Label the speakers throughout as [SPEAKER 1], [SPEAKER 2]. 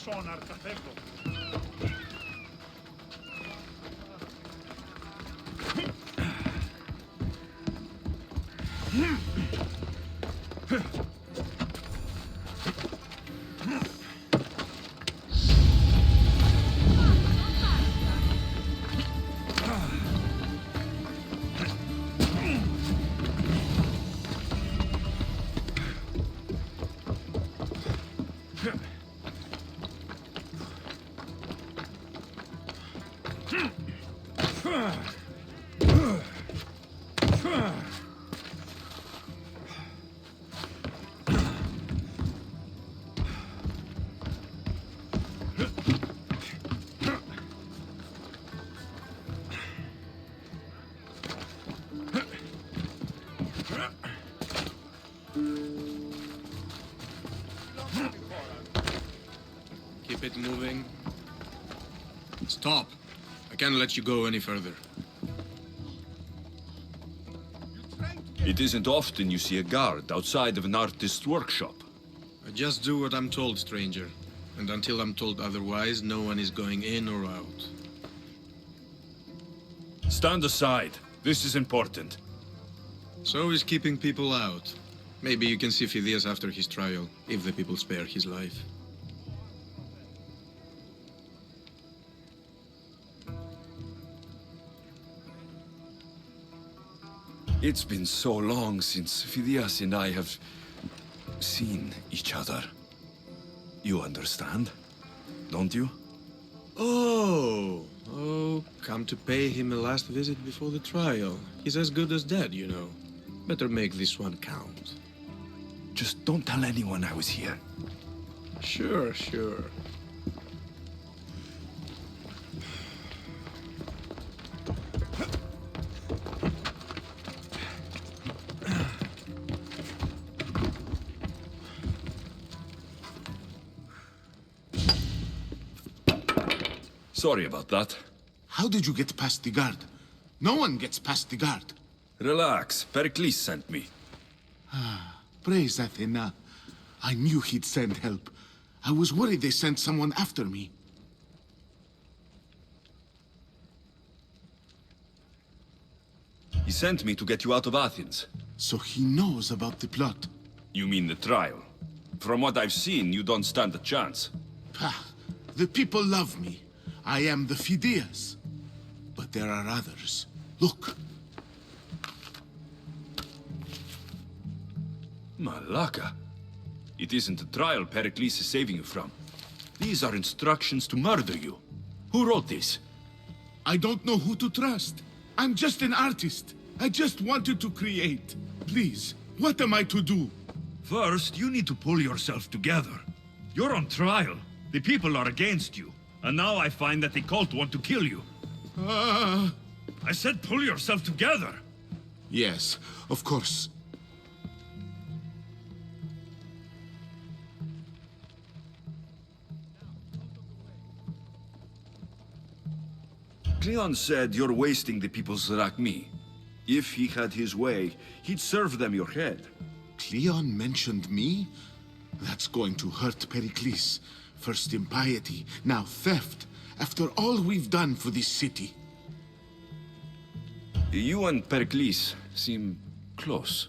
[SPEAKER 1] sonar kapego.
[SPEAKER 2] Keep it moving. Stop. I can't let you go any further.
[SPEAKER 3] It isn't often you see a guard outside of an artist's workshop.
[SPEAKER 2] I just do what I'm told, stranger. And until I'm told otherwise, no one is going in or out.
[SPEAKER 3] Stand aside. This is important.
[SPEAKER 2] So is keeping people out. Maybe you can see Phidias after his trial, if the people spare his life.
[SPEAKER 3] It's been so long since Phidias and I have seen each other. You understand, don't you?
[SPEAKER 2] Oh, come to pay him a last visit before the trial. He's as good as dead, you know. Better make this one count.
[SPEAKER 3] Just don't tell anyone I was here.
[SPEAKER 2] Sure.
[SPEAKER 3] Sorry about that.
[SPEAKER 4] How did you get past the guard? No one gets past the guard.
[SPEAKER 3] Relax. Pericles sent me.
[SPEAKER 4] Praise Athena. I knew he'd send help. I was worried they sent someone after me.
[SPEAKER 3] He sent me to get you out of Athens.
[SPEAKER 4] So he knows about the plot.
[SPEAKER 3] You mean the trial? From what I've seen, you don't stand a chance.
[SPEAKER 4] Pah, the people love me. I am the Phidias. But there are others. Look.
[SPEAKER 3] Malaka. It isn't a trial Pericles is saving you from. These are instructions to murder you. Who wrote this?
[SPEAKER 4] I don't know who to trust. I'm just an artist. I just wanted to create. Please, what am I to do?
[SPEAKER 5] First, you need to pull yourself together. You're on trial. The people are against you. And now I find that the cult want to kill you. I said pull yourself together.
[SPEAKER 4] Yes, of course.
[SPEAKER 3] Cleon said you're wasting the people's Zrakmi. If he had his way, he'd serve them your head.
[SPEAKER 4] Cleon mentioned me? That's going to hurt Pericles. First impiety, now theft. After all we've done for this city.
[SPEAKER 3] You and Pericles seem close.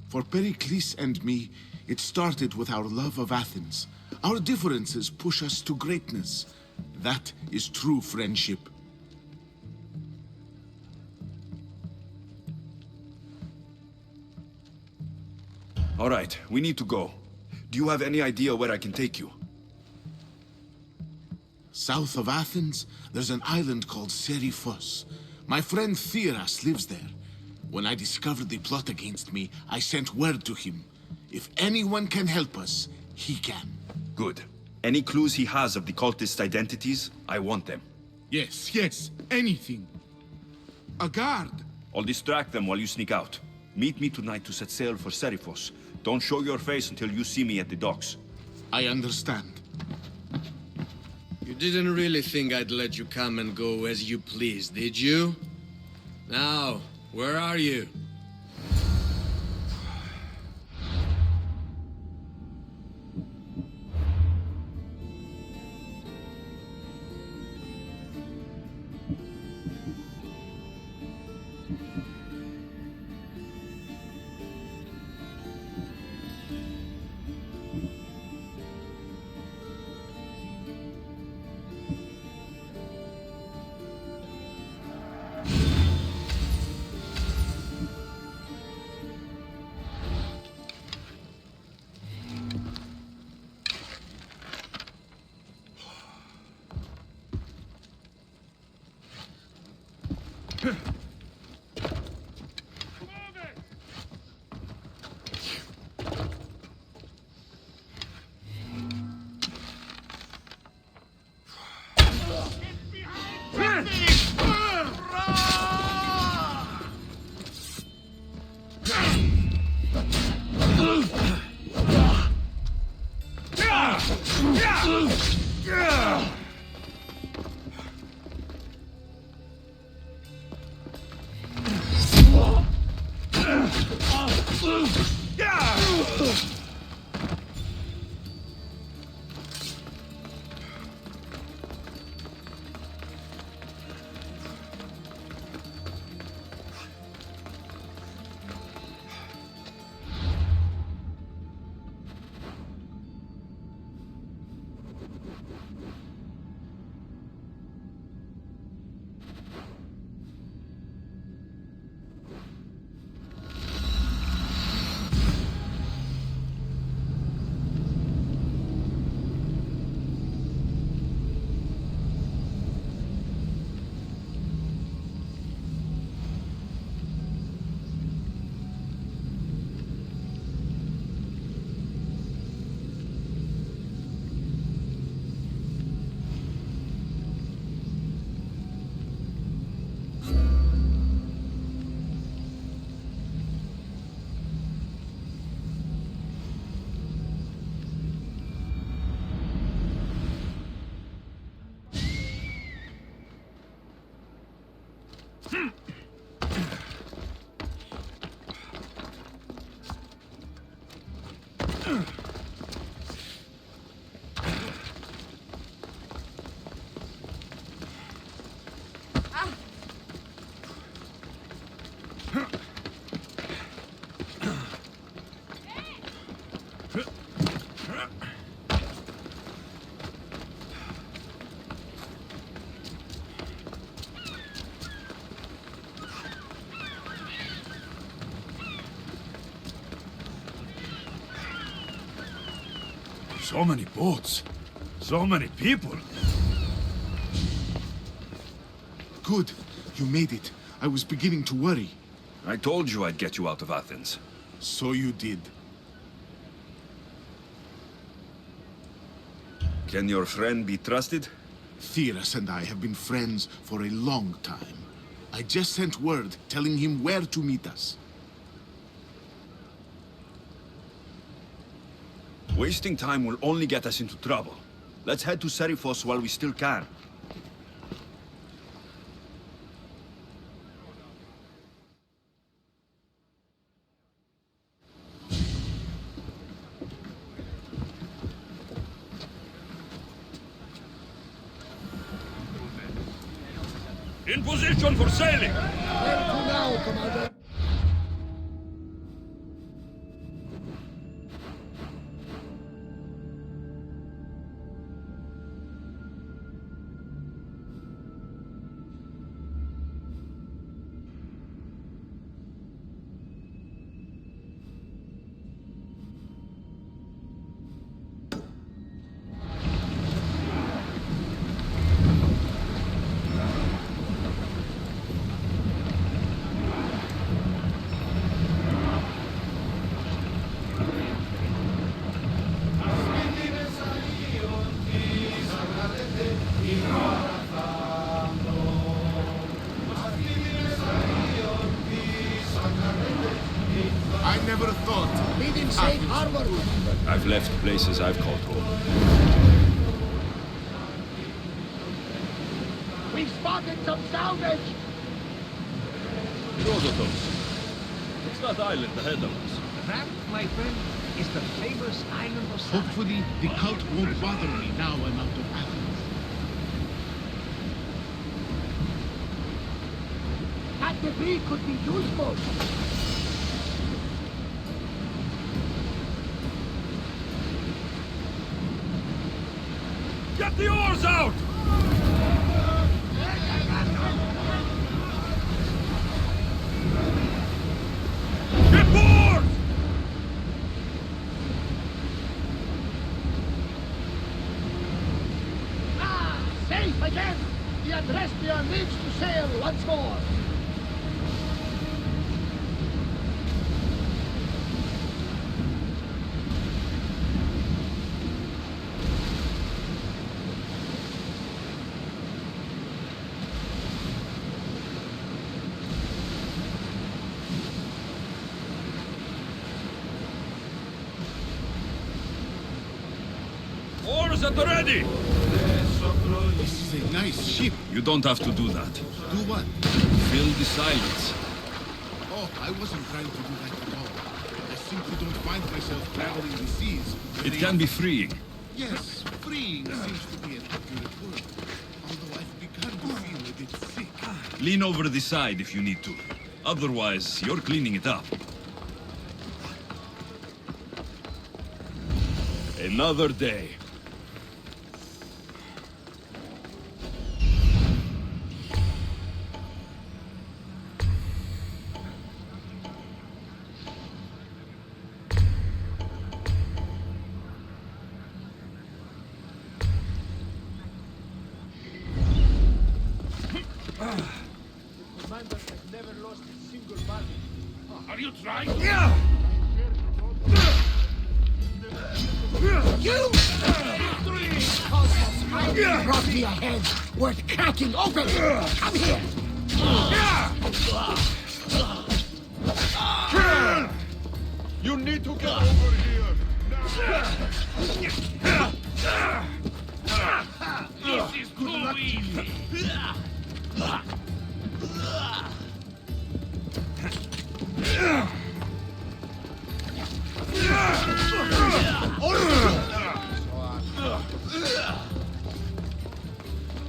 [SPEAKER 4] For Pericles and me, it started with our love of Athens. Our differences push us to greatness. That is true friendship.
[SPEAKER 3] All right, we need to go. Do you have any idea where I can take you?
[SPEAKER 4] South of Athens, there's an island called Seriphos. My friend Theras lives there. When I discovered the plot against me, I sent word to him. If anyone can help us, he can.
[SPEAKER 3] Good. Any clues he has of the cultist identities, I want them.
[SPEAKER 4] Yes, anything. A guard.
[SPEAKER 3] I'll distract them while you sneak out. Meet me tonight to set sail for Seriphos. Don't show your face until you see me at the docks.
[SPEAKER 4] I understand.
[SPEAKER 2] You didn't really think I'd let you come and go as you please, did you? Now, where are you?
[SPEAKER 5] So many boats. So many people.
[SPEAKER 4] Good. You made it. I was beginning to worry.
[SPEAKER 3] I told you I'd get you out of Athens.
[SPEAKER 4] So you did.
[SPEAKER 3] Can your friend be trusted?
[SPEAKER 4] Theras and I have been friends for a long time. I just sent word telling him where to meet us.
[SPEAKER 3] Wasting time will only get us into trouble. Let's head to Serifos while we still can.
[SPEAKER 5] In position for sailing!
[SPEAKER 1] Where to now, Commander?
[SPEAKER 4] I never thought.
[SPEAKER 1] Leaving safe harbor, Commander.
[SPEAKER 3] I've left places I've called home.
[SPEAKER 1] We've spotted some salvage.
[SPEAKER 5] Rhodotos. It's that island ahead of us.
[SPEAKER 6] That, my friend, is the famous island of Saba.
[SPEAKER 4] Hopefully, the cult won't bother me now I'm out of Athens.
[SPEAKER 1] That debris could be useful.
[SPEAKER 5] Get the oars out! Get board!
[SPEAKER 1] Ah, safe again. The Adrestia lives to sail once more.
[SPEAKER 5] Oars at the ready!
[SPEAKER 4] This is a nice ship.
[SPEAKER 3] You don't have to do that.
[SPEAKER 4] Do what?
[SPEAKER 3] Fill the silence.
[SPEAKER 4] Oh, I wasn't trying to do that at all. I simply don't find myself traveling the seas.
[SPEAKER 3] It can be freeing.
[SPEAKER 4] Yes, freeing seems to be an accurate word. Although I've begun to feel a bit sick.
[SPEAKER 5] Lean over the side if you need to. Otherwise, you're cleaning it up. Another day.
[SPEAKER 1] Commander has never lost a single battle.
[SPEAKER 5] Are you trying?
[SPEAKER 1] You! Cosmos, I brought me a head worth cracking open! Come here!
[SPEAKER 5] You need to get over here. This is too easy.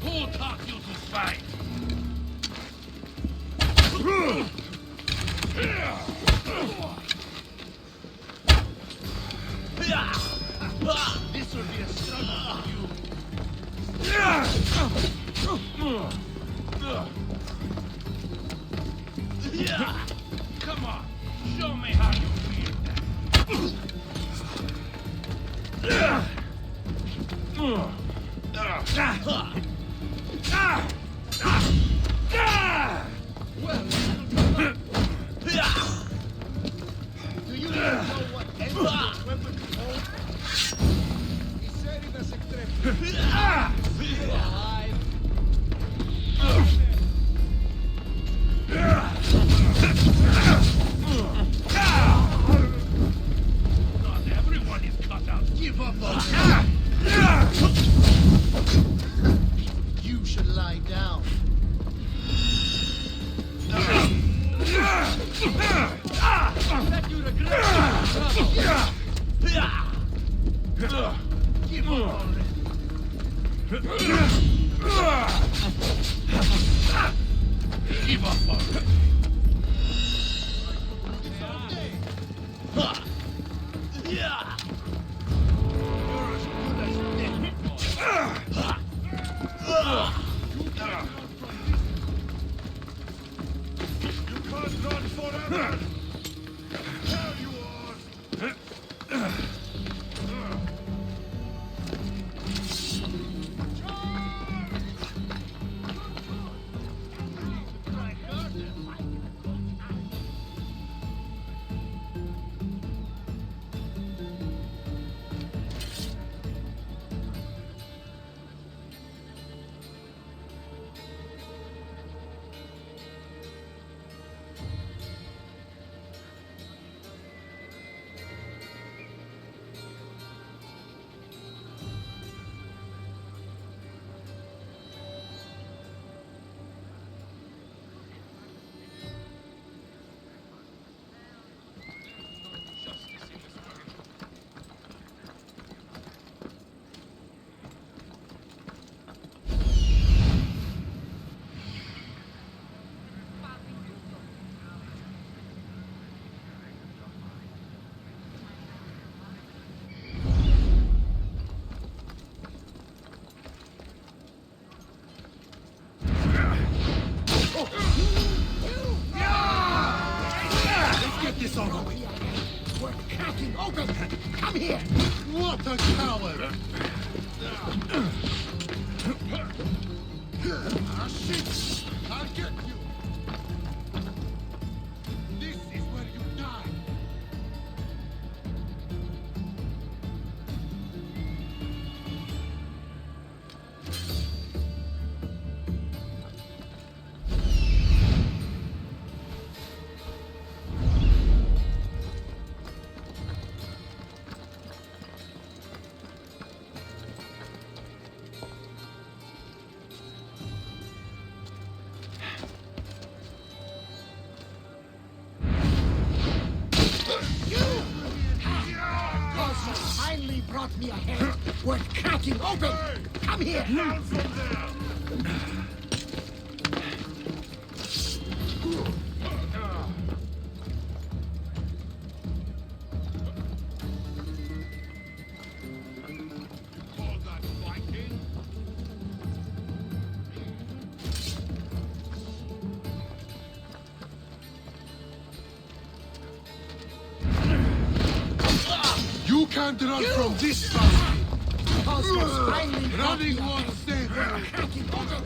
[SPEAKER 5] Who taught you to fight?
[SPEAKER 1] This will be a struggle for you.
[SPEAKER 5] Come on, show me how you feel
[SPEAKER 1] Do you even know what endless weapon is called? He said it as a threat. Still alive.
[SPEAKER 5] Not everyone is cut out.
[SPEAKER 1] Give up on You should lie down. That you regret Give up already.
[SPEAKER 5] Give up already.
[SPEAKER 1] It's okay. You're as good as dead.
[SPEAKER 5] You can't run forever. There you are.
[SPEAKER 1] This over with. We're cracking open. Come here. What a coward. Ah, shit. I'll get you. This is where you die. brought me a head worth cracking open! Come here!
[SPEAKER 5] Down from there!
[SPEAKER 1] All that fighting?
[SPEAKER 4] You can't run from this family.
[SPEAKER 1] Oscar's finally brought me
[SPEAKER 4] Running
[SPEAKER 1] a
[SPEAKER 4] won't
[SPEAKER 1] head
[SPEAKER 4] save you.
[SPEAKER 1] worth cracking open!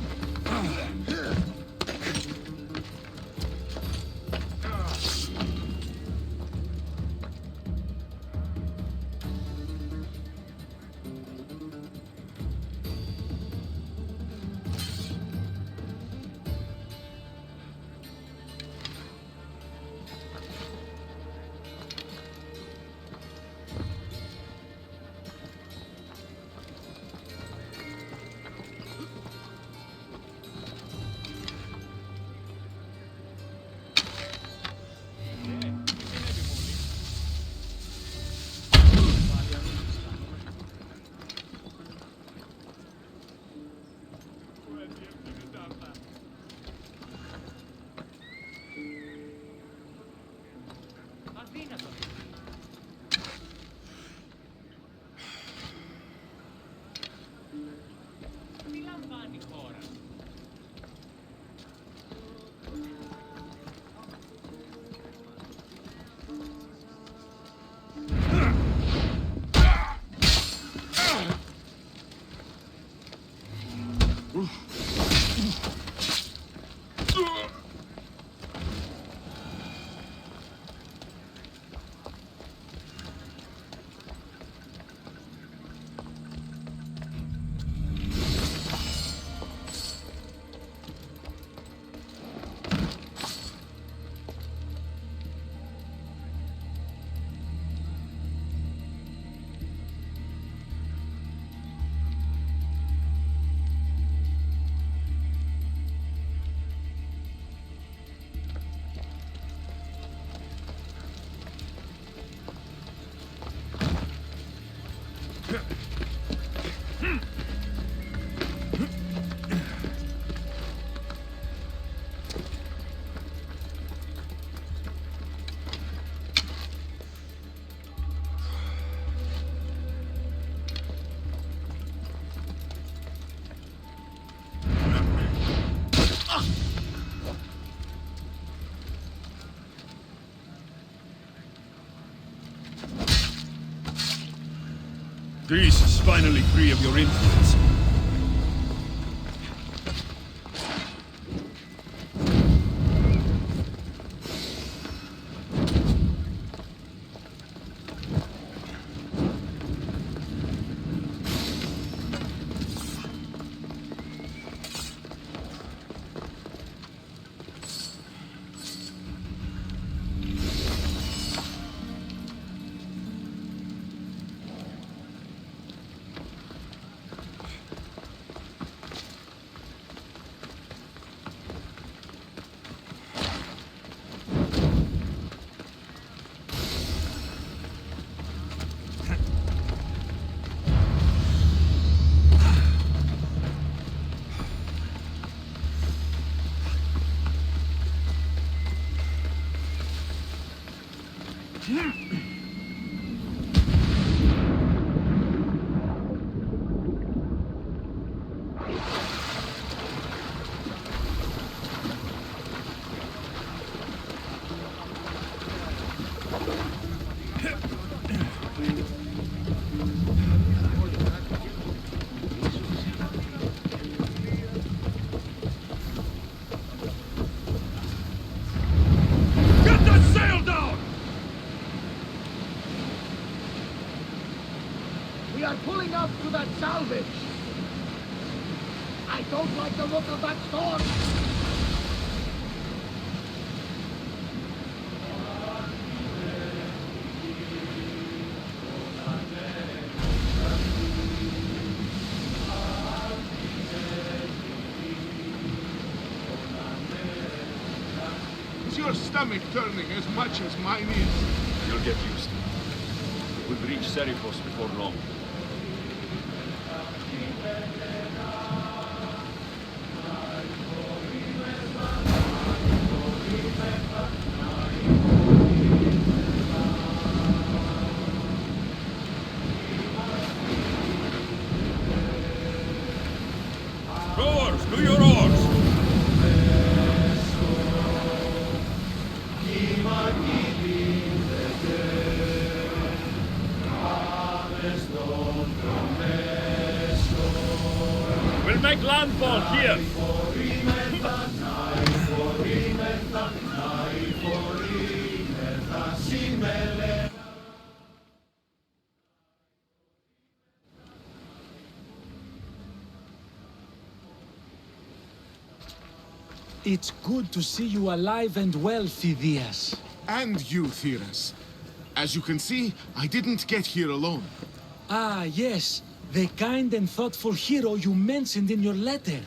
[SPEAKER 5] Greece is finally free of your influence. Get that sail down!
[SPEAKER 1] We are pulling up to that salvage. I don't like the look of that storm.
[SPEAKER 4] Is your stomach turning as much as mine is?
[SPEAKER 3] You'll get used to it. We'll reach Serifos before long.
[SPEAKER 5] Rowers, do your oars! We'll make landfall here!
[SPEAKER 7] It's good to see you alive and well, Phidias.
[SPEAKER 4] And you, Theras. As you can see, I didn't get here alone.
[SPEAKER 7] Ah, yes. The kind and thoughtful hero you mentioned in your letter.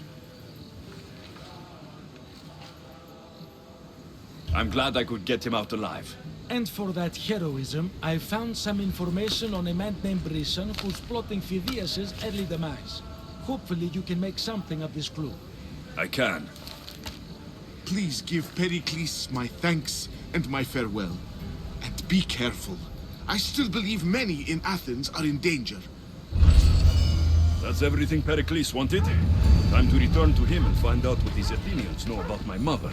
[SPEAKER 3] I'm glad I could get him out alive.
[SPEAKER 7] And for that heroism, I found some information on a man named Brisson who's plotting Phidias' early demise. Hopefully you can make something of this clue.
[SPEAKER 3] I can.
[SPEAKER 4] Please give Pericles my thanks and my farewell. And be careful. I still believe many in Athens are in danger.
[SPEAKER 3] That's everything Pericles wanted. Time to return to him and find out what these Athenians know about my mother.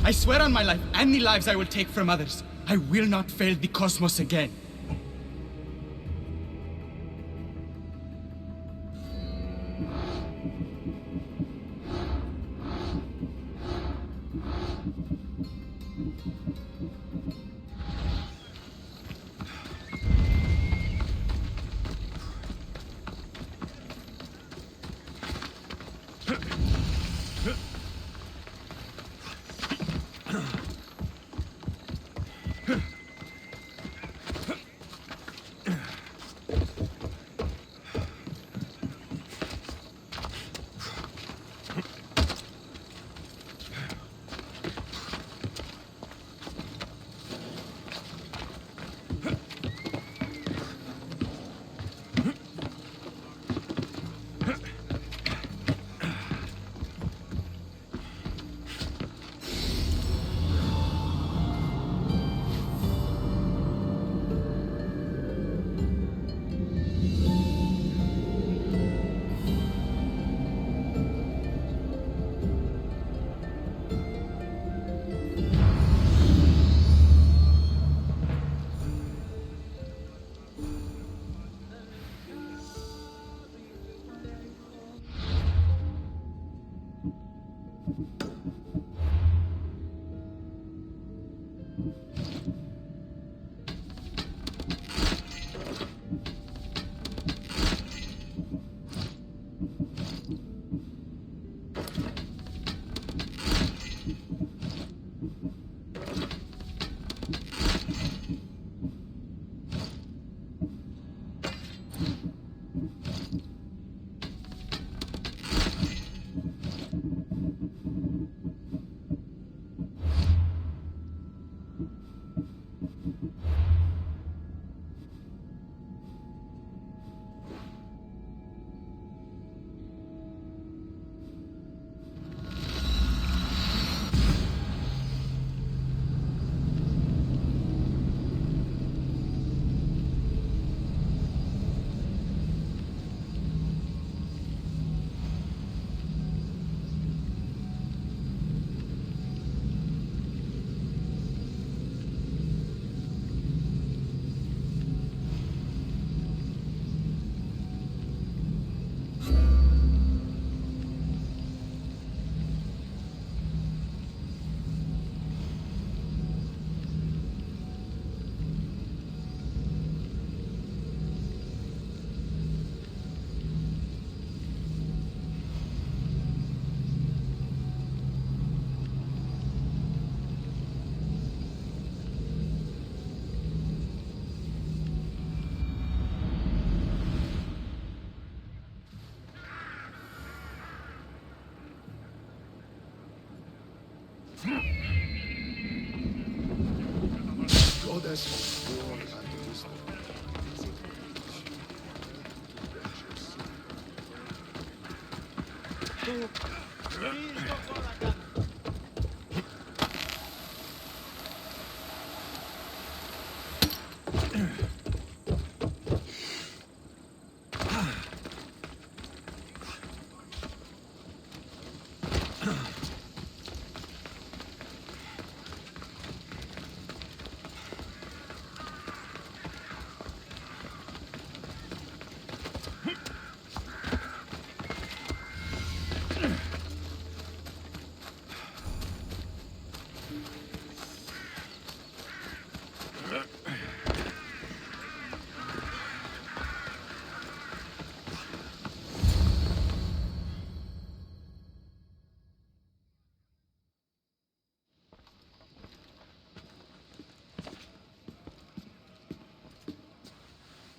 [SPEAKER 8] I swear on my life and the lives I will take from others, I will not fail the cosmos again.
[SPEAKER 4] Goddess war and wisdom.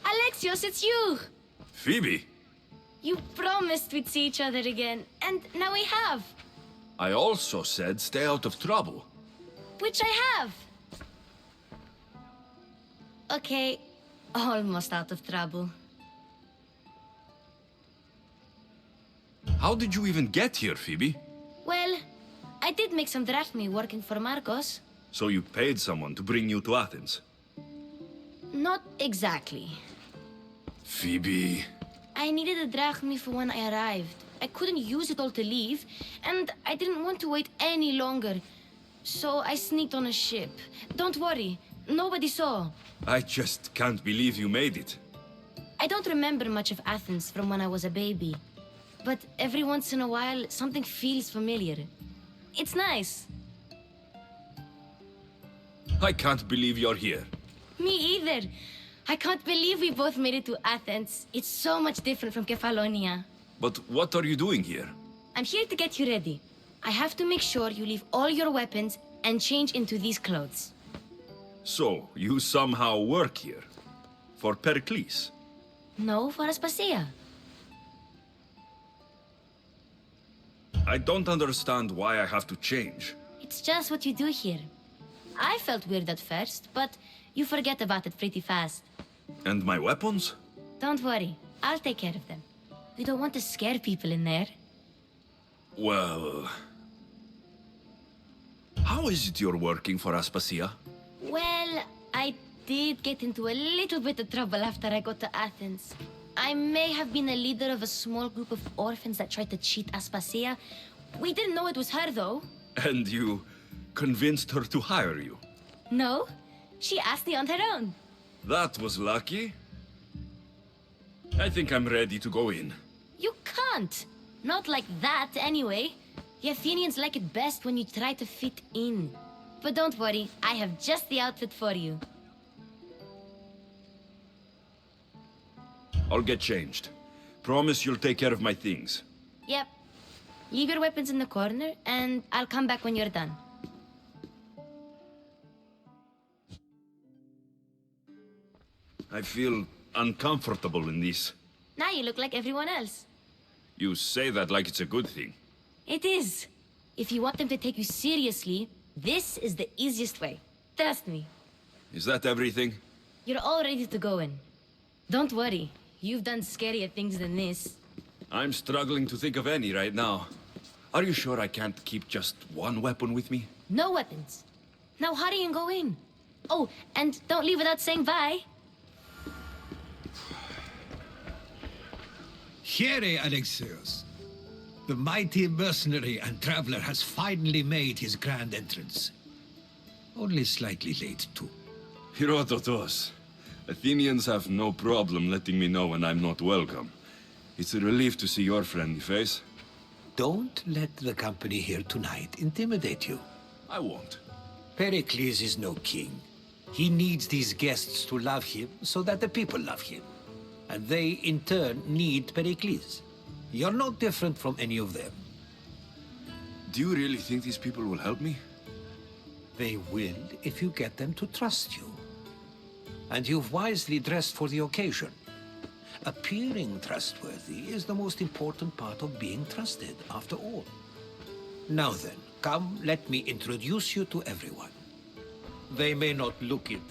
[SPEAKER 9] Alexios, it's you!
[SPEAKER 3] Phoebe,
[SPEAKER 9] You promised we'd see each other again, and now we have.
[SPEAKER 3] I also said stay out of trouble.
[SPEAKER 9] Which I have. Okay, almost out of trouble.
[SPEAKER 3] How did you even get here, Phoebe?
[SPEAKER 9] Well, I did make some drachmi working for Marcos.
[SPEAKER 3] So you paid someone to bring you to Athens?
[SPEAKER 9] Not exactly.
[SPEAKER 3] Phoebe...
[SPEAKER 9] I needed a drachmi for when I arrived. I couldn't use it all to leave, and I didn't want to wait any longer. So I sneaked on a ship. Don't worry, nobody saw.
[SPEAKER 3] I just can't believe you made it.
[SPEAKER 9] I don't remember much of Athens from when I was a baby. But every once in a while, something feels familiar. It's nice.
[SPEAKER 3] I can't believe you're here.
[SPEAKER 9] Me either. I can't believe we both made it to Athens. It's so much different from Kefalonia.
[SPEAKER 3] But what are you doing here?
[SPEAKER 9] I'm here to get you ready. I have to make sure you leave all your weapons and change into these clothes.
[SPEAKER 3] So, you somehow work here? For Pericles?
[SPEAKER 9] No, for Aspasia.
[SPEAKER 3] I don't understand why I have to change.
[SPEAKER 9] It's just what you do here. I felt weird at first, but you forget about it pretty fast.
[SPEAKER 3] And my weapons?
[SPEAKER 9] Don't worry, I'll take care of them. We don't want to scare people in there.
[SPEAKER 3] Well... How is it you're working for Aspasia?
[SPEAKER 9] Well, I did get into a little bit of trouble after I got to Athens. I may have been a leader of a small group of orphans that tried to cheat Aspasia. We didn't know it was her, though.
[SPEAKER 3] And you convinced her to hire you?
[SPEAKER 9] No, she asked me on her own.
[SPEAKER 3] That was lucky. I think I'm ready to go in.
[SPEAKER 9] You can't. Not like that, anyway. The Athenians like it best when you try to fit in. But don't worry, I have just the outfit for you.
[SPEAKER 3] I'll get changed. Promise you'll take care of my things.
[SPEAKER 9] Yep. Leave your weapons in the corner, and I'll come back when you're done.
[SPEAKER 3] I feel uncomfortable in this.
[SPEAKER 9] Now you look like everyone else.
[SPEAKER 3] You say that like it's a good thing.
[SPEAKER 9] It is. If you want them to take you seriously, this is the easiest way. Trust me.
[SPEAKER 3] Is that everything?
[SPEAKER 9] You're all ready to go in. Don't worry. You've done scarier things than this.
[SPEAKER 3] I'm struggling to think of any right now. Are you sure I can't keep just one weapon with me?
[SPEAKER 9] No weapons. Now hurry and go in. Oh, and don't leave without saying bye.
[SPEAKER 6] Here, Alexios. The mighty mercenary and traveler has finally made his grand entrance. Only slightly late, too.
[SPEAKER 3] Herodotus. Athenians have no problem letting me know when I'm not welcome. It's a relief to see your friendly face.
[SPEAKER 10] Don't let the company here tonight intimidate you.
[SPEAKER 3] I won't.
[SPEAKER 10] Pericles is no king. He needs these guests to love him so that the people love him. And they, in turn, need Pericles. You're no different from any of them.
[SPEAKER 3] Do you really think these people will help me?
[SPEAKER 10] They will if you get them to trust you. And you've wisely dressed for the occasion. Appearing trustworthy is the most important part of being trusted, after all. Now then, Come, let me introduce you to everyone. They may not look it,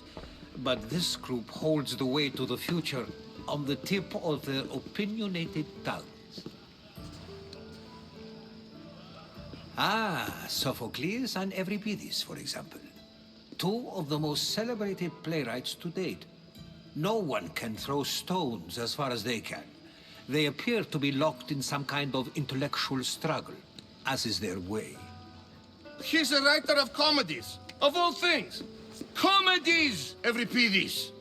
[SPEAKER 10] but this group holds the way to the future on the tip of their opinionated tongues. Ah, Sophocles and Euripides, for example. Two of the most celebrated playwrights to date. No one can throw stones as far as they can. They appear to be locked in some kind of intellectual struggle, as is their way.
[SPEAKER 1] He's a writer of comedies, of all things. Comedies, Euripides.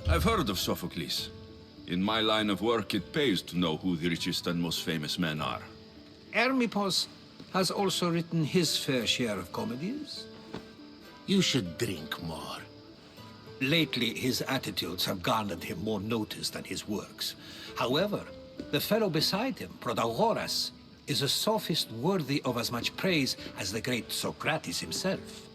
[SPEAKER 3] I've heard of Sophocles. In my line of work, it pays to know who the richest and most famous men are.
[SPEAKER 10] Hermippos has also written his fair share of comedies.
[SPEAKER 4] You should drink more.
[SPEAKER 10] Lately, his attitudes have garnered him more notice than his works. However, the fellow beside him, Protagoras, is a sophist worthy of as much praise as the great Socrates himself.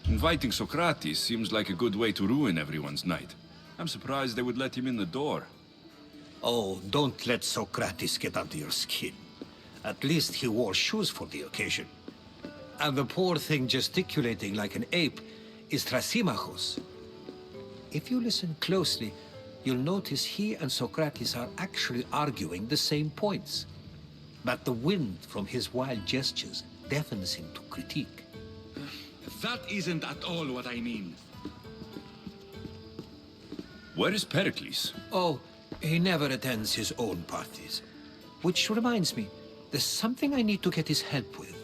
[SPEAKER 3] Inviting Socrates seems like a good way to ruin everyone's night. I'm surprised they would let him in the door.
[SPEAKER 10] Oh, don't let Socrates get under your skin. At least he wore shoes for the occasion. And the poor thing gesticulating like an ape is Thrasymachos. If you listen closely, you'll notice he and Socrates are actually arguing the same points. But the wind from his wild gestures deafens him to critique.
[SPEAKER 11] That isn't at all what I mean.
[SPEAKER 3] Where is Pericles?
[SPEAKER 10] Oh, he never attends his own parties. Which reminds me, there's something I need to get his help with.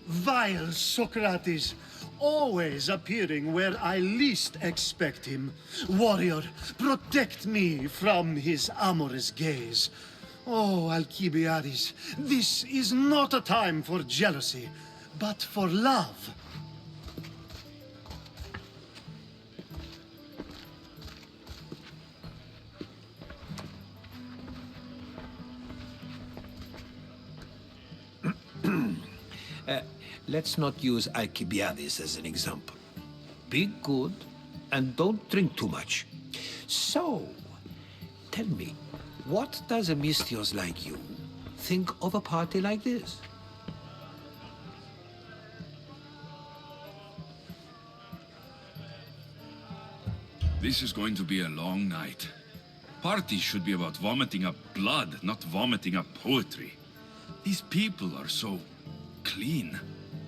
[SPEAKER 12] Vile Socrates, always appearing where I least expect him. Warrior, protect me from his amorous gaze. Oh, Alcibiades, this is not a time for jealousy, but for love.
[SPEAKER 10] Let's not use Alcibiades as an example. Be good and don't drink too much. So, tell me, what does a Mystios like you think of a party like this?
[SPEAKER 3] This is going to be a long night. Parties should be about vomiting up blood, not vomiting up poetry. These people are so clean.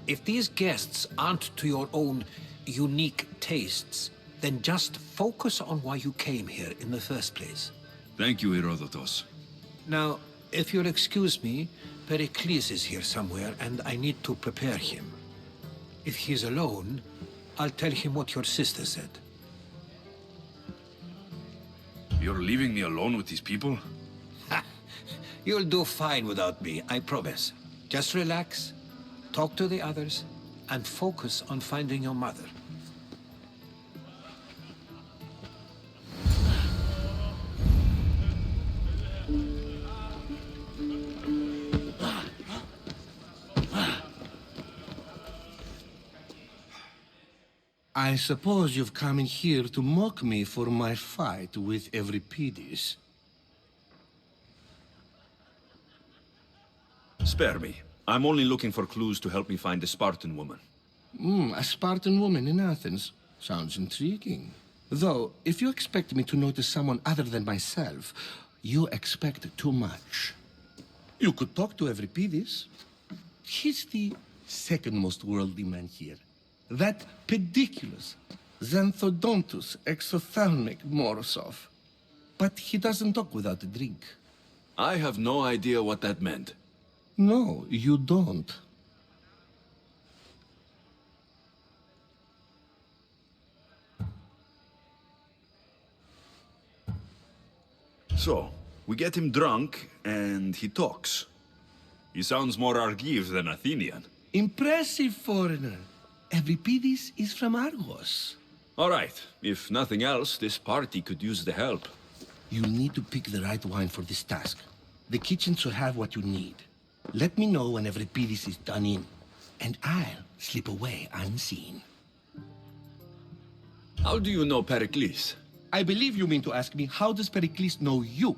[SPEAKER 10] If these guests aren't to your own unique tastes, then just focus on why you came here in the first place.
[SPEAKER 3] Thank you, Herodotus.
[SPEAKER 10] Now, if you'll excuse me, Pericles is here somewhere, and I need to prepare him. If he's alone, I'll tell him what your sister said.
[SPEAKER 3] You're leaving me alone with these people?
[SPEAKER 10] Ha! You'll do fine without me, I promise. Just relax, talk to the others, and focus on finding your mother.
[SPEAKER 13] I suppose you've come in here to mock me for my fight with Euripides.
[SPEAKER 3] Spare me. I'm only looking for clues to help me find a Spartan woman.
[SPEAKER 13] A Spartan woman in Athens. Sounds intriguing. Though, if you expect me to notice someone other than myself, you expect too much. You could talk to Euripides. He's the second most worldly man here. That pediculous, xanthodontus exophthalmic Morosov. But he doesn't talk without a drink.
[SPEAKER 3] I have no idea what that meant.
[SPEAKER 13] No, you don't.
[SPEAKER 3] So, we get him drunk, and he talks. He sounds more Argive than Athenian.
[SPEAKER 13] Impressive, foreigner. Euripides is from Argos.
[SPEAKER 3] All right. If nothing else, this party could use the help.
[SPEAKER 13] You'll need to pick the right wine for this task. The kitchen should have what you need. Let me know when Euripides is done in, and I'll slip away unseen.
[SPEAKER 3] How do you know Pericles?
[SPEAKER 13] I believe you mean to ask me, how does Pericles know you?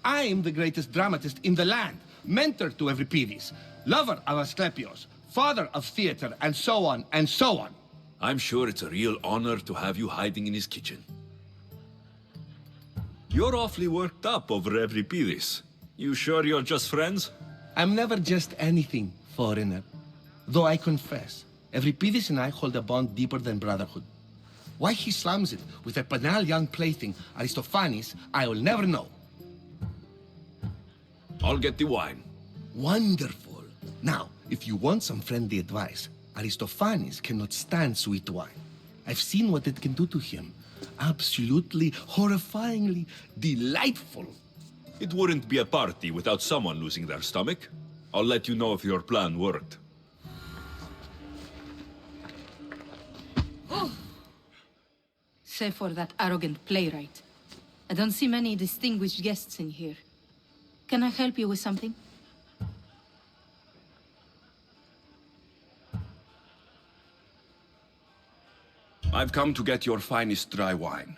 [SPEAKER 13] I'm the greatest dramatist in the land, mentor to Euripides, lover of Asclepios, father of theater, and so on, and so on.
[SPEAKER 3] I'm sure it's a real honor to have you hiding in his kitchen. You're awfully worked up over Euripides. You sure you're just friends?
[SPEAKER 13] I'm never just anything, foreigner. Though I confess, Euripides and I hold a bond deeper than brotherhood. Why he slams it with a banal young plaything, Aristophanes, I will never know.
[SPEAKER 3] I'll get the wine.
[SPEAKER 13] Wonderful. Now, if you want some friendly advice, Aristophanes cannot stand sweet wine. I've seen what it can do to him. Absolutely, horrifyingly delightful.
[SPEAKER 3] It wouldn't be a party without someone losing their stomach. I'll let you know if your plan worked.
[SPEAKER 14] Save for that arrogant playwright. I don't see many distinguished guests in here. Can I help you with something?
[SPEAKER 3] I've come to get your finest dry wine.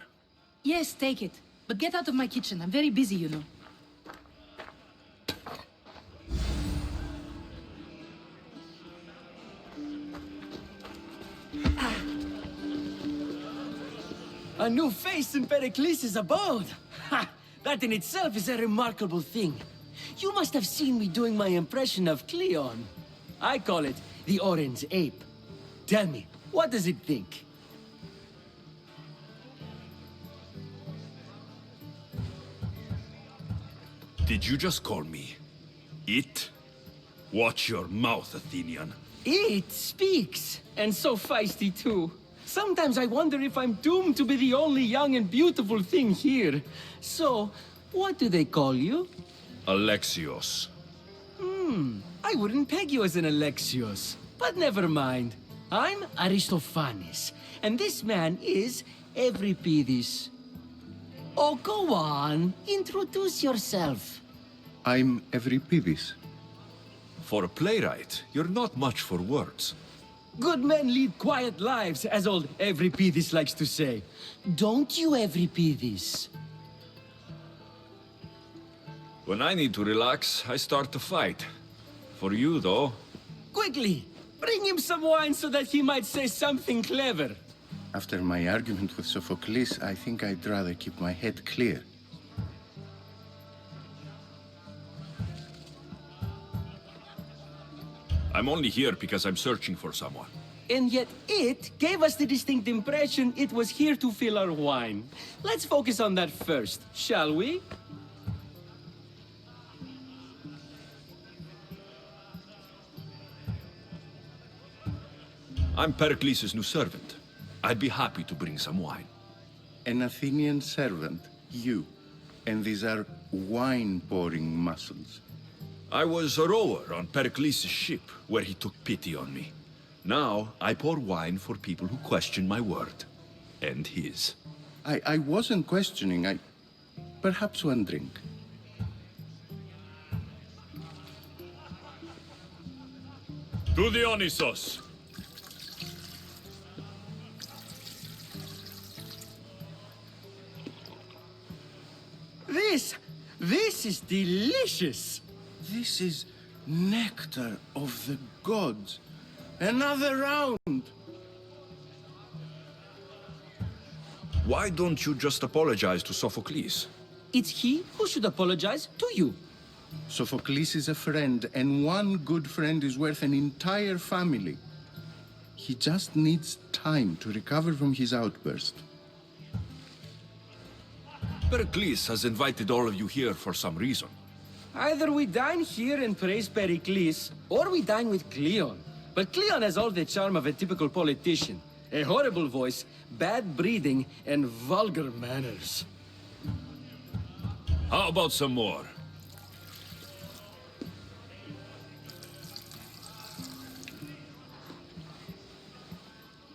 [SPEAKER 14] Yes, take it. But get out of my kitchen. I'm very busy, you know.
[SPEAKER 15] A new face in Pericles' abode! Ha! That in itself is a remarkable thing. You must have seen me doing my impression of Cleon. I call it the Orange Ape. Tell me, what does it think?
[SPEAKER 3] Did you just call me it? Watch your mouth, Athenian.
[SPEAKER 15] It speaks, and so feisty too. Sometimes I wonder if I'm doomed to be the only young and beautiful thing here. So, what do they call you?
[SPEAKER 3] Alexios.
[SPEAKER 15] I wouldn't peg you as an Alexios. But never mind. I'm Aristophanes, and this man is Euripides. Oh, go on. Introduce yourself.
[SPEAKER 16] I'm Euripides.
[SPEAKER 3] For a playwright, you're not much for words.
[SPEAKER 15] Good men lead quiet lives, as old Euripides likes to say. Don't you, Euripides?
[SPEAKER 3] When I need to relax, I start to fight. For you, though...
[SPEAKER 15] Quickly! Bring him some wine so that he might say something clever.
[SPEAKER 16] After my argument with Sophocles, I think I'd rather keep my head clear.
[SPEAKER 3] I'm only here because I'm searching for someone.
[SPEAKER 15] And yet it gave us the distinct impression it was here to fill our wine. Let's focus on that first, shall we?
[SPEAKER 3] I'm Pericles' new servant. I'd be happy to bring some wine.
[SPEAKER 16] An Athenian servant, you, and these are wine-pouring muscles.
[SPEAKER 3] I was a rower on Pericles' ship, where he took pity on me. Now, I pour wine for people who question my word. And his.
[SPEAKER 16] I wasn't questioning, Perhaps one drink.
[SPEAKER 3] To Dionysos!
[SPEAKER 15] This is delicious!
[SPEAKER 16] This is nectar of the gods. Another round!
[SPEAKER 3] Why don't you just apologize to Sophocles?
[SPEAKER 15] It's he who should apologize to you.
[SPEAKER 16] Sophocles is a friend, and one good friend is worth an entire family. He just needs time to recover from his outburst.
[SPEAKER 3] Pericles has invited all of you here for some reason.
[SPEAKER 15] Either we dine here and praise Pericles, or we dine with Cleon. But Cleon has all the charm of a typical politician. A horrible voice, bad breeding, and vulgar manners.
[SPEAKER 3] How about some more?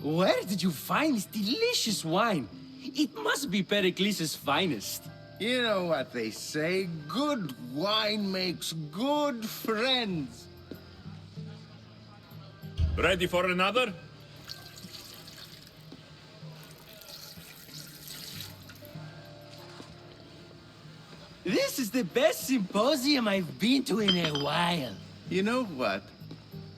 [SPEAKER 15] Where did you find this delicious wine? It must be Pericles' finest.
[SPEAKER 16] You know what they say, good wine makes good friends.
[SPEAKER 3] Ready for another?
[SPEAKER 15] This is the best symposium I've been to in a while.
[SPEAKER 16] You know what?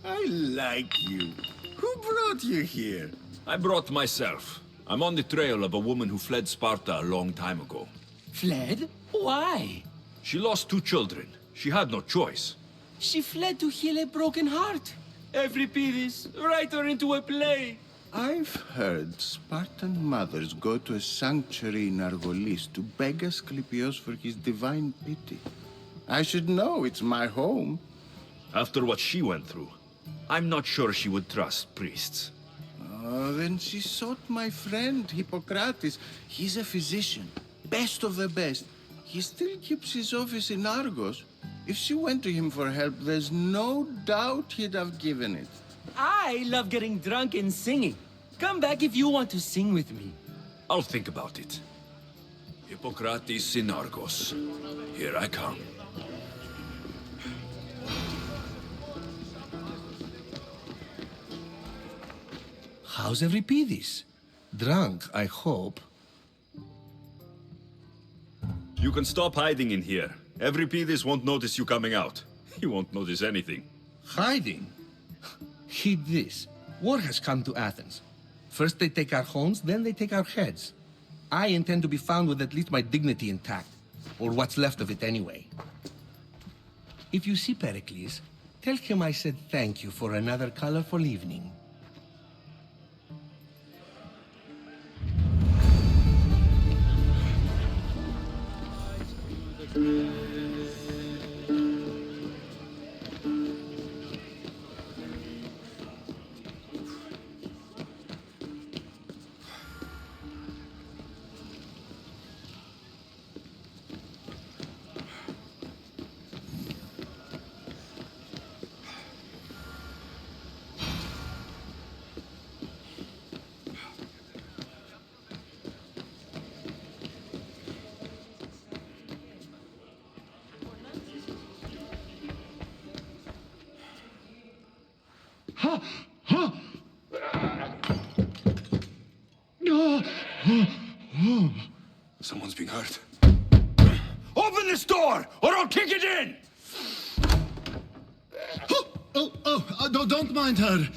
[SPEAKER 16] I like you. Who brought you here?
[SPEAKER 3] I brought myself. I'm on the trail of a woman who fled Sparta a long time ago.
[SPEAKER 15] Fled? Why?
[SPEAKER 3] She lost 2 children. She had no choice.
[SPEAKER 15] She fled to heal a broken heart. Euripides, write her into a play.
[SPEAKER 16] I've heard Spartan mothers go to a sanctuary in Argolis to beg Asclepios for his divine pity. I should know, it's my home.
[SPEAKER 3] After what she went through, I'm not sure she would trust priests.
[SPEAKER 16] Oh, then she sought my friend, Hippocrates. He's a physician, best of the best. He still keeps his office in Argos. If she went to him for help, there's no doubt he'd have given it.
[SPEAKER 15] I love getting drunk and singing. Come back if you want to sing with me.
[SPEAKER 3] I'll think about it. Hippocrates in Argos. Here I come.
[SPEAKER 13] How's Euripides? Drunk, I hope.
[SPEAKER 3] You can stop hiding in here. Euripides won't notice you coming out. He won't notice anything.
[SPEAKER 13] Hiding? Heed this. War has come to Athens. First they take our homes, then they take our heads. I intend to be found with at least my dignity intact. Or what's left of it anyway. If you see Pericles, tell him I said thank you for another colorful evening.
[SPEAKER 3] Someone's being hurt. Open this door, or I'll kick it in!
[SPEAKER 12] Don't mind her.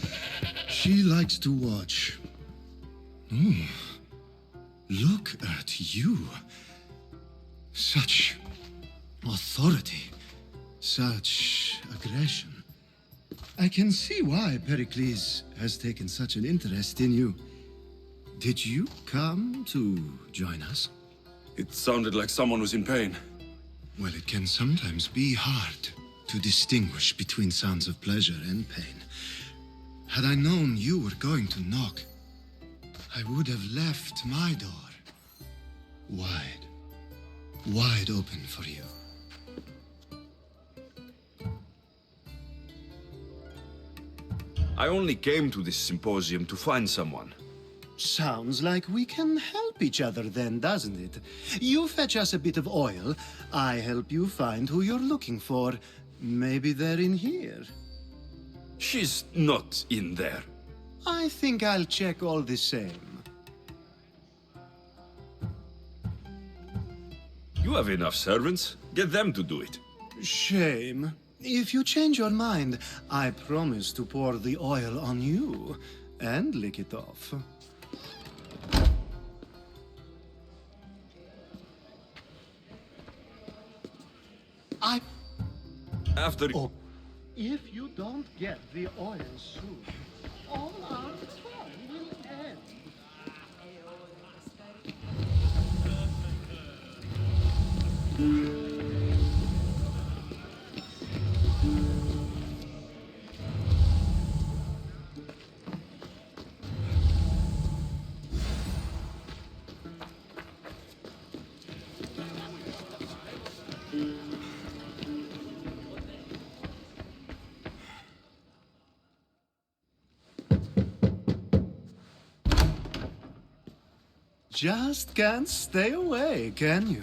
[SPEAKER 12] She likes to watch. Look at you. Such authority. Such aggression. I can see why Pericles has taken such an interest in you. Did you come to join us?
[SPEAKER 3] It sounded like someone was in pain.
[SPEAKER 12] Well, it can sometimes be hard to distinguish between sounds of pleasure and pain. Had I known you were going to knock, I would have left my door wide open for you.
[SPEAKER 3] I only came to this symposium to find someone.
[SPEAKER 12] Sounds like we can help each other then, doesn't it? You fetch us a bit of oil, I help you find who you're looking for. Maybe they're in here.
[SPEAKER 3] She's not in there.
[SPEAKER 12] I think I'll check all the same.
[SPEAKER 3] You have enough servants. Get them to do it.
[SPEAKER 12] Shame. If you change your mind, I promise to pour the oil on you and lick it off.
[SPEAKER 3] After...
[SPEAKER 12] Oh, if you don't get the oil soon, all our fun will end. Just can't stay away, can you?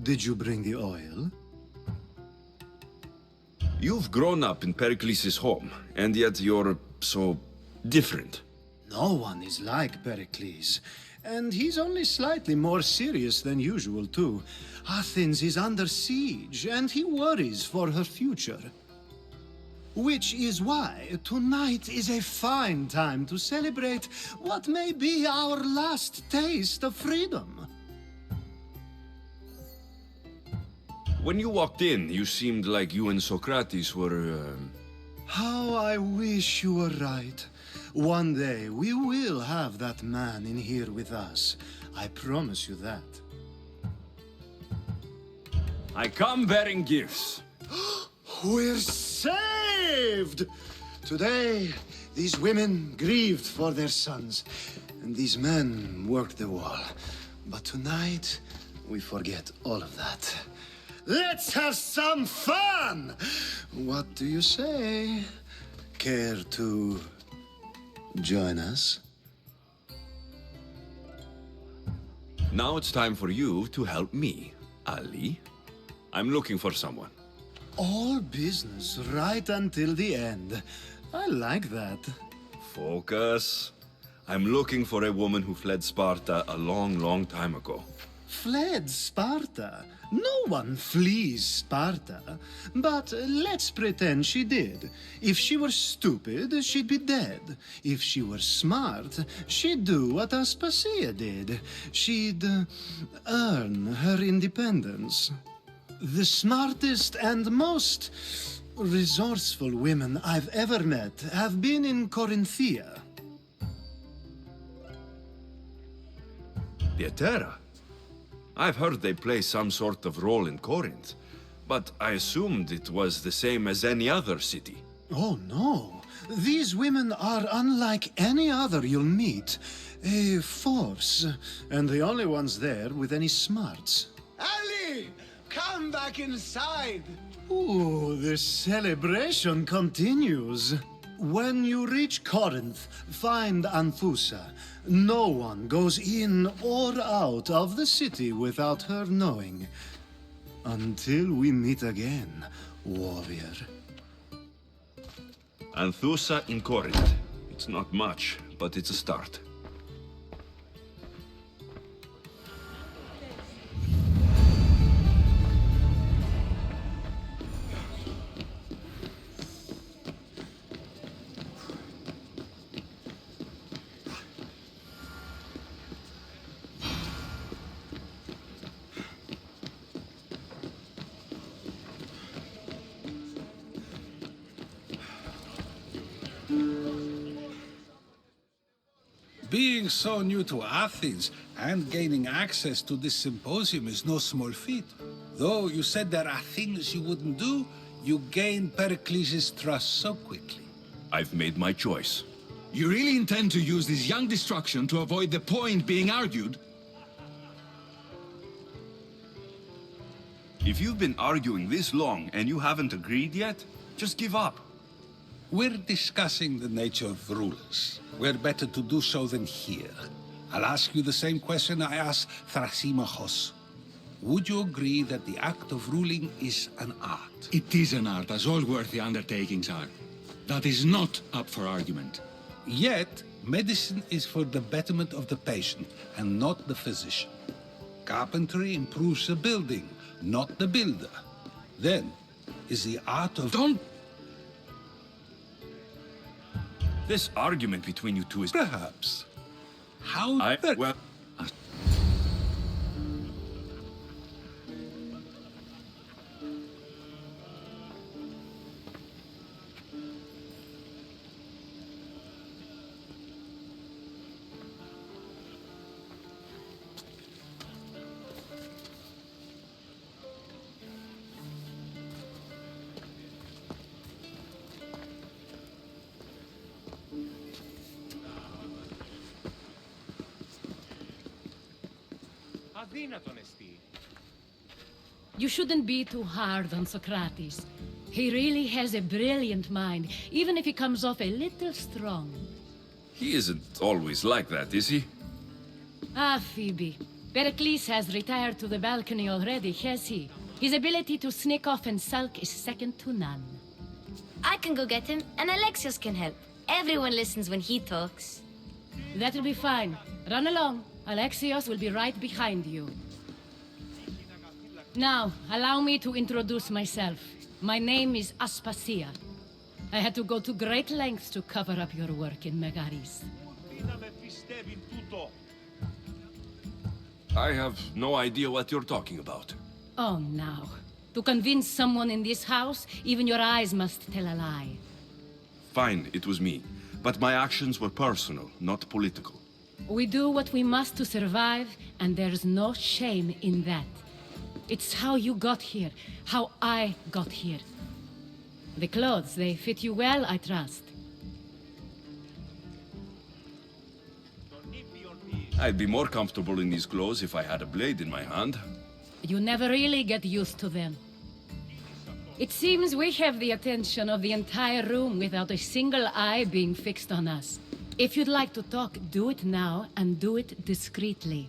[SPEAKER 12] Did you bring the oil?
[SPEAKER 3] You've grown up in Pericles' home, and yet you're so different.
[SPEAKER 12] No one is like Pericles. And he's only slightly more serious than usual, too. Athens is under siege, and he worries for her future. Which is why tonight is a fine time to celebrate what may be our last taste of freedom.
[SPEAKER 3] When you walked in, you seemed like you and Socrates were,
[SPEAKER 12] How I wish you were right. One day we will have that man in here with us. I promise you that.
[SPEAKER 3] I come bearing gifts.
[SPEAKER 12] We're saved! Today, these women grieved for their sons, and these men worked the wall. But tonight, we forget all of that. Let's have some fun! What do you say? Care to join us?
[SPEAKER 3] Now it's time for you to help me, Ali. I'm looking for someone.
[SPEAKER 12] All business right until the end. I like that.
[SPEAKER 3] Focus. I'm looking for a woman who fled Sparta a long, long time ago.
[SPEAKER 12] Fled Sparta? No one flees Sparta. But let's pretend she did. If she were stupid, she'd be dead. If she were smart, she'd do what Aspasia did. She'd earn her independence. The smartest and most resourceful women I've ever met have been in Corinthia.
[SPEAKER 3] Pietera? I've heard they play some sort of role in Corinth, but I assumed it was the same as any other city.
[SPEAKER 12] Oh, no. These women are unlike any other you'll meet. A force, and the only ones there with any smarts.
[SPEAKER 1] Ali! Come back inside!
[SPEAKER 12] Ooh, the celebration continues. When you reach Corinth, find Anthusa. No one goes in or out of the city without her knowing. Until we meet again, warrior.
[SPEAKER 3] Anthusa in Corinth. It's not much, but it's a start.
[SPEAKER 6] Being so new to Athens and gaining access to this symposium is no small feat. Though you said there are things you wouldn't do, you gained Pericles' trust so quickly.
[SPEAKER 3] I've made my choice.
[SPEAKER 11] You really intend to use this young destruction to avoid the point being argued?
[SPEAKER 3] If you've been arguing this long and you haven't agreed yet, just give up.
[SPEAKER 6] We're discussing the nature of rulers. Where better to do so than here? I'll ask you the same question I asked Thrasymachos. Would you agree that the act of ruling is an art?
[SPEAKER 11] It is an art, as all worthy undertakings are. That is not up for argument.
[SPEAKER 6] Yet, medicine is for the betterment of the patient and not the physician. Carpentry improves the building, not the builder. Then, is the art of...
[SPEAKER 11] Don't...
[SPEAKER 3] This argument between you two is...
[SPEAKER 6] Perhaps. How...
[SPEAKER 3] Well...
[SPEAKER 17] You shouldn't be too hard on Socrates. He really has a brilliant mind, even if he comes off a little strong.
[SPEAKER 3] He isn't always like that, is he?
[SPEAKER 17] Ah, Phoebe. Pericles has retired to the balcony already, has he? His ability to sneak off and sulk is second to none.
[SPEAKER 9] I can go get him, and Alexios can help. Everyone listens when he talks.
[SPEAKER 17] That'll be fine. Run along. Alexios will be right behind you. Now, allow me to introduce myself. My name is Aspasia. I had to go to great lengths to cover up your work in Megaris.
[SPEAKER 3] I have no idea what you're talking about.
[SPEAKER 17] Oh, now. To convince someone in this house, even your eyes must tell a lie.
[SPEAKER 3] Fine, it was me. But my actions were personal, not political.
[SPEAKER 17] We do what we must to survive, and there's no shame in that. It's how you got here, how I got here. The clothes, they fit you well, I trust.
[SPEAKER 3] I'd be more comfortable in these clothes if I had a blade in my hand.
[SPEAKER 17] You never really get used to them. It seems we have the attention of the entire room without a single eye being fixed on us. If you'd like to talk, do it now, and do it discreetly.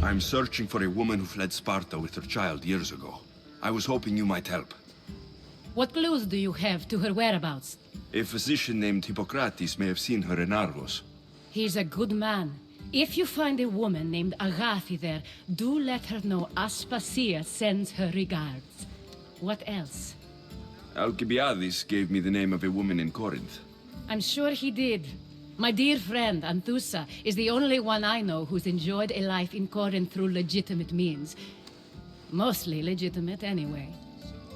[SPEAKER 3] I'm searching for a woman who fled Sparta with her child years ago. I was hoping you might help.
[SPEAKER 17] What clues do you have to her whereabouts?
[SPEAKER 3] A physician named Hippocrates may have seen her in Argos.
[SPEAKER 17] He's a good man. If you find a woman named Agathi there, do let her know Aspasia sends her regards. What else?
[SPEAKER 3] Alcibiades gave me the name of a woman in Corinth.
[SPEAKER 17] I'm sure he did. My dear friend, Anthusa, is the only one I know who's enjoyed a life in Corinth through legitimate means. Mostly legitimate, anyway.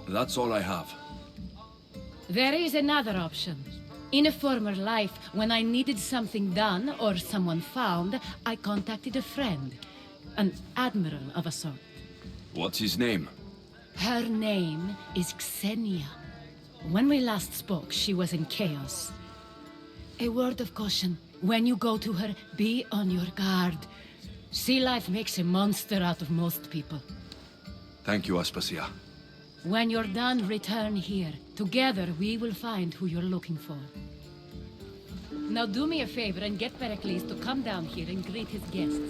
[SPEAKER 3] That's all I have.
[SPEAKER 17] There is another option. In a former life, when I needed something done or someone found, I contacted a friend. An admiral of a sort.
[SPEAKER 3] What's his name?
[SPEAKER 17] Her name is Xenia. When we last spoke, she was in chaos. A word of caution. When you go to her, be on your guard. Sea life makes a monster out of most people.
[SPEAKER 3] Thank you, Aspasia.
[SPEAKER 17] When you're done, return here. Together, we will find who you're looking for. Now do me a favor and get Pericles to come down here and greet his guests.